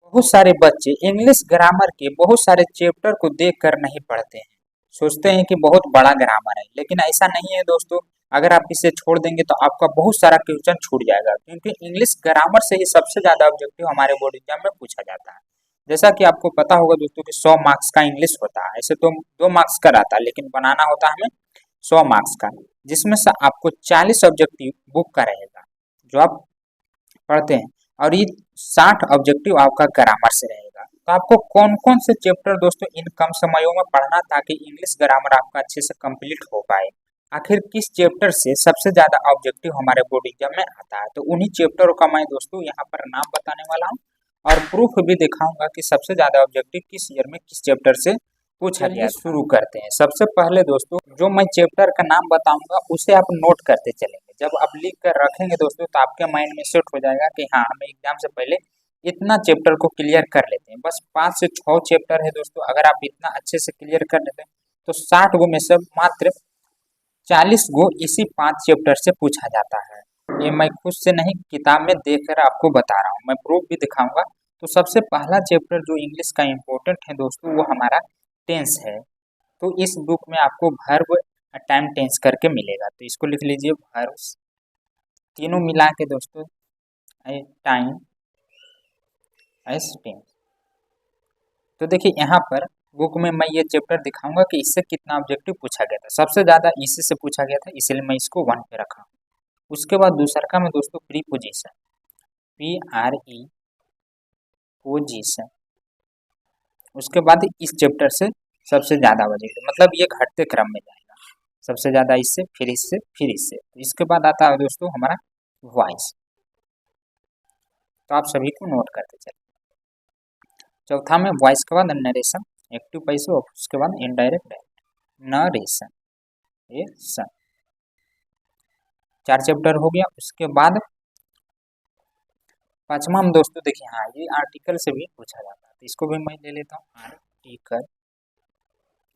बहुत सारे बच्चे इंग्लिश ग्रामर के बहुत सारे चैप्टर को देखकर नहीं पढ़ते हैं। सोचते हैं कि बहुत बड़ा ग्रामर है, लेकिन ऐसा नहीं है दोस्तों। अगर आप इसे छोड़ देंगे तो आपका बहुत सारा क्वेश्चन छूट जाएगा, क्योंकि इंग्लिश ग्रामर से ही सबसे ज्यादा ऑब्जेक्टिव हमारे बोर्ड एग्जाम में पूछा जाता है। जैसा कि आपको पता होगा दोस्तों कि 100 मार्क्स का इंग्लिश होता है, ऐसे तो 2 मार्क्स का रहता है, लेकिन बनाना होता है हमें 100 मार्क्स का, जिसमें से आपको 40 ऑब्जेक्टिव बुक का रहेगा जो आप पढ़ते हैं, और ये 60 ऑब्जेक्टिव आपका ग्रामर से रहेगा। तो आपको कौन कौन से चैप्टर दोस्तों इन कम समयों में पढ़ना, ताकि इंग्लिश ग्रामर आपका अच्छे से कंप्लीट हो पाए। आखिर किस चैप्टर से सबसे ज्यादा ऑब्जेक्टिव हमारे बोर्ड एग्जाम में आता है, तो उन्हीं चैप्टरों का मैं दोस्तों यहाँ पर नाम बताने वाला हूँ और प्रूफ भी दिखाऊंगा कि सबसे ज्यादा ऑब्जेक्टिव किस ईयर में किस चैप्टर से पूछा गया। शुरू करते हैं। सबसे पहले दोस्तों जो मैं चैप्टर का नाम बताऊंगा उसे आप नोट करते चलेंगे। जब आप लिख कर रखेंगे दोस्तों तो आपके माइंड में सेट हो जाएगा कि हाँ, हमें एग्जाम से पहले इतना चैप्टर को क्लियर कर लेते हैं। बस 5 से 6 चैप्टर है दोस्तों, अगर आप इतना अच्छे से क्लियर कर लेते हैं तो 60 गो में से मात्र 40 गो इसी 5 चैप्टर से पूछा जाता है। ये मैं खुद से नहीं, किताब में देखकर आपको बता रहा हूँ, मैं प्रूफ भी दिखाऊंगा। तो सबसे पहला चैप्टर जो इंग्लिश का इम्पोर्टेंट है दोस्तों वो हमारा टेंस है। तो इस बुक में आपको वर्ब टाइम टेंस करके मिलेगा, तो इसको लिख लीजिए वर्ब्स तीनों मिला के दोस्तों, टाइम एस टेंस। तो देखिए यहाँ पर बुक में मैं ये चैप्टर दिखाऊंगा कि इससे कितना ऑब्जेक्टिव पूछा गया था। सबसे ज्यादा इसी से पूछा गया था, इसलिए मैं इसको 1 पे रखा हूँ। उसके बाद दूसरा में दोस्तों प्रीपोजिशन, PRE पोजीशन। उसके बाद इस चैप्टर से सबसे ज्यादा बजेगा, मतलब ये घटते क्रम में जाएगा, सबसे ज्यादा इससे, फिर इससे, फिर इससे। तो इसके बाद आता है दोस्तों हमारा वॉइस। तो आप सभी को नोट करते चलिए। चौथा में वॉइस के बाद नरेशन, एक्टिव पैसिव, और उसके बाद इनडायरेक्ट नरेशन, ये सन। 4 चैप्टर हो गया। उसके बाद 5वां में दोस्तों देखिए, हाँ ये आर्टिकल से भी पूछा जाता है, तो इसको भी मैं ले लेता हूँ आर्टिकल।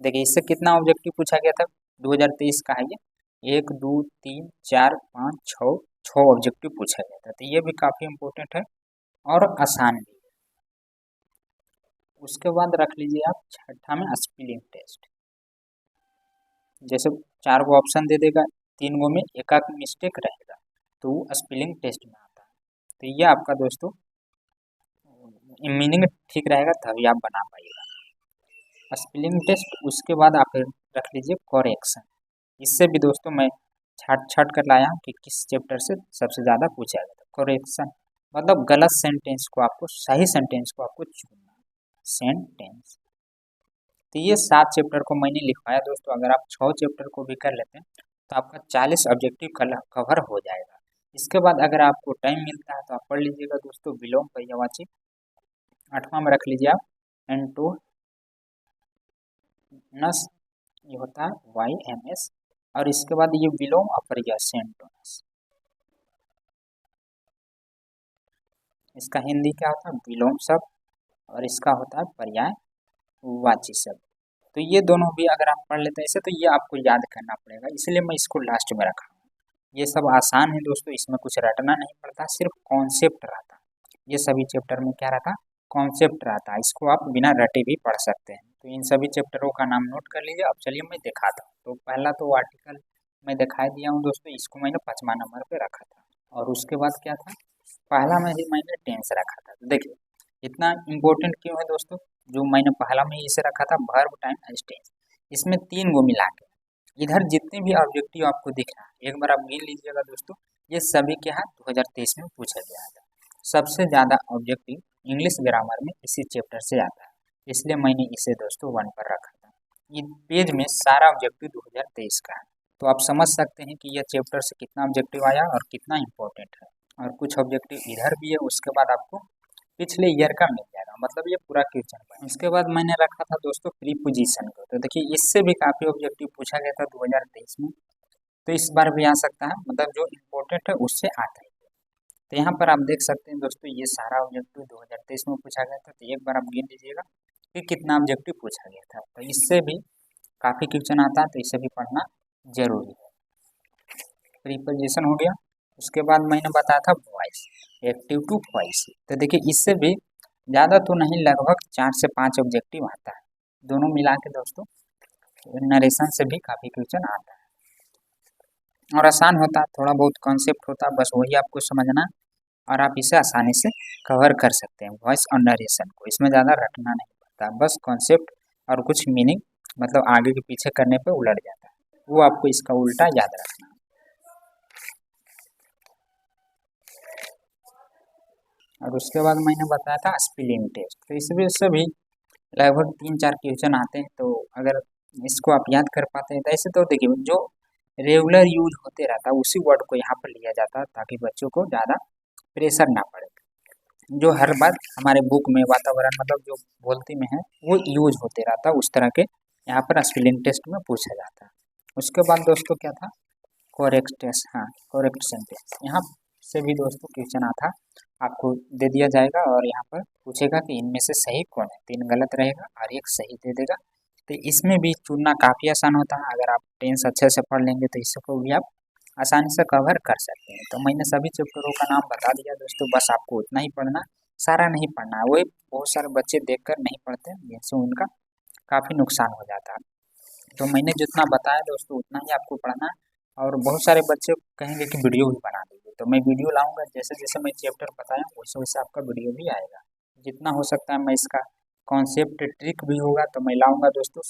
देखिए इससे कितना ऑब्जेक्टिव पूछा गया था, 2023 का है ये। 1 2 3 4 5 6 ऑब्जेक्टिव पूछा गया था, तो ये भी काफी इम्पोर्टेंट है और आसान भी है। उसके बाद रख लीजिए आप 6ठा में स्पेलिंग टेस्ट। जैसे 4 गो ऑप्शन दे देगा, 3 गो में एक मिस्टेक रहेगा, तो वो स्पेलिंग टेस्ट में आता है। तो ये आपका दोस्तों मीनिंग ठीक रहेगा तभी आप बना पाइएगा स्पेलिंग टेस्ट। उसके बाद आप रख लीजिए करेक्शन। इससे भी दोस्तों मैं छाट कर लाया हूँ कि किस चैप्टर से सबसे ज़्यादा पूछा गया था। करेक्शन मतलब गलत सेंटेंस को आपको सही सेंटेंस को आपको चुनना, सेंटेंस। तो ये 7 चैप्टर को मैंने लिखवाया दोस्तों। अगर आप 6 चैप्टर को भी कर लेते हैं तो आपका 40 ऑब्जेक्टिव कवर हो जाएगा। इसके बाद अगर आपको टाइम मिलता है तो आप पढ़ लीजिएगा दोस्तों विलोम पर्यायवाची। 8वां में रख लीजिए आप एंटोनस, ये होता है YMS, और इसके बाद ये विलोम अपर्याय सेंटोनस। इसका हिंदी क्या होता है, विलोम शब्द, और इसका होता है पर्याय वाची शब्द। तो ये दोनों भी अगर आप पढ़ लेते हैं इसे, तो ये आपको याद करना पड़ेगा, इसलिए मैं इसको लास्ट में रखा हूँ। ये सब आसान है दोस्तों, इसमें कुछ रटना नहीं पड़ता, सिर्फ कॉन्सेप्ट रहता। ये सभी चैप्टर में क्या रहता, कॉन्सेप्ट रहता है, इसको आप बिना रटे भी पढ़ सकते हैं। तो इन सभी चैप्टरों का नाम नोट कर लीजिए। अब चलिए मैं दिखाता हूँ। तो पहला तो आर्टिकल मैं दिखा दिया हूँ दोस्तों, इसको मैंने 5वां नंबर पे रखा था। और उसके बाद क्या था, पहला में ही मैंने टेंस रखा था। तो देखिए इतना इम्पोर्टेंट क्यों है दोस्तों, जो मैंने पहला में इसे रखा था वर्ब टाइम टेंस। इसमें 3 गो मिला के इधर जितने भी ऑब्जेक्टिव आपको दिख रहा है एक बार आप गिन लीजिएगा दोस्तों, ये सभी क्या है 2023 में पूछा गया था। सबसे ज्यादा ऑब्जेक्टिव इंग्लिश ग्रामर में इसी चैप्टर से आता है, इसलिए मैंने इसे दोस्तों 1 पर रखा था। ये पेज में सारा ऑब्जेक्टिव 2023 का है, तो आप समझ सकते हैं कि यह चैप्टर से कितना ऑब्जेक्टिव आया और कितना इम्पोर्टेंट है। और कुछ ऑब्जेक्टिव इधर भी है, उसके बाद आपको पिछले ईयर का मिल जाएगा, मतलब ये पूरा क्वेश्चन है। उसके बाद मैंने रखा था दोस्तों प्रीपोजिशन को। तो देखिए इससे भी काफी ऑब्जेक्टिव पूछा गया था 2023 में, तो इस बार भी आ सकता है, मतलब जो इम्पोर्टेंट है उससे आता है। तो यहाँ पर आप देख सकते हैं दोस्तों ये सारा ऑब्जेक्टिव 2023 में पूछा गया था। तो एक बार आप गिन लीजिएगा कि कितना ऑब्जेक्टिव पूछा गया था। तो इससे भी काफी क्वेश्चन आता है, तो इसे भी पढ़ना जरूरी है। प्रीपोजिशन हो गया। उसके बाद मैंने बताया था वॉइस, एक्टिव टू वॉइस। तो देखिए इससे भी ज़्यादा तो नहीं, लगभग 4 से 5 ऑब्जेक्टिव आता है। दोनों मिला के दोस्तों नरेशन से भी काफ़ी क्वेश्चन आता है और आसान होता है, थोड़ा बहुत कॉन्सेप्ट होता है, बस वही आपको समझना और आप इसे आसानी से कवर कर सकते हैं वॉइस और नरेशन को। इसमें ज़्यादा रटना नहीं पड़ता, बस कॉन्सेप्ट और कुछ मीनिंग मतलब आगे के पीछे करने पे उलट जाता है, वो आपको इसका उल्टा याद रखना है। और उसके बाद मैंने बताया था स्पेलिंग टेस्ट, तो इसमें से भी लगभग 3-4 क्वेश्चन आते हैं, तो अगर इसको आप याद कर पाते हैं तो ऐसे तो देखिए जो रेगुलर यूज होते रहता है उसी वर्ड को यहाँ पर लिया जाता है ताकि बच्चों को ज़्यादा प्रेशर ना पड़े। जो हर बार हमारे बुक में वातावरण मतलब जो बोलती में है वो यूज होते रहता है, उस तरह के यहाँ पर स्पेलिंग टेस्ट में पूछा जाता है। उसके बाद दोस्तों क्या था, करेक्ट टेस्ट, हाँ करेक्ट सेंटेंस, यहाँ से भी दोस्तों क्वेश्चन आता आपको दे दिया जाएगा और यहाँ पर पूछेगा कि इनमें से सही कौन है, 3 गलत रहेगा और 1 सही दे देगा। तो इसमें भी चुनना काफ़ी आसान होता है, अगर आप टेंस अच्छे से पढ़ लेंगे तो इसको भी आप आसानी से कवर कर सकते हैं। तो मैंने सभी चैप्टरों का नाम बता दिया दोस्तों, बस आपको उतना ही पढ़ना, सारा नहीं पढ़ना है, वही बहुत सारे बच्चे देखकर नहीं पढ़ते जिनसे उनका काफ़ी नुकसान हो जाता है। तो मैंने जितना बताया दोस्तों उतना ही आपको पढ़ना है। और बहुत सारे बच्चे कहेंगे कि वीडियो भी बना दीजिए, तो मैं वीडियो लाऊंगा, जैसे जैसे मैं चैप्टर बताया वैसे वैसे आपका वीडियो भी आएगा। जितना हो सकता है मैं इसका कॉन्सेप्ट ट्रिक भी होगा तो मैं लाऊंगा दोस्तों,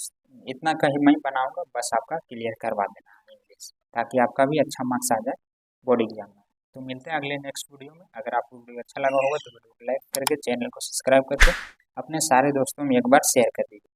इतना का ही मैं बनाऊंगा, बस आपका क्लियर करवा देना है इंग्लिश, ताकि आपका भी अच्छा मार्क्स आ जाए बोर्ड एग्जाम में। तो मिलते हैं अगले नेक्स्ट वीडियो में। अगर आपको वीडियो अच्छा लगा होगा तो वीडियो को लाइक करके चैनल को सब्सक्राइब करके अपने सारे दोस्तों में एक बार शेयर कर दीजिए।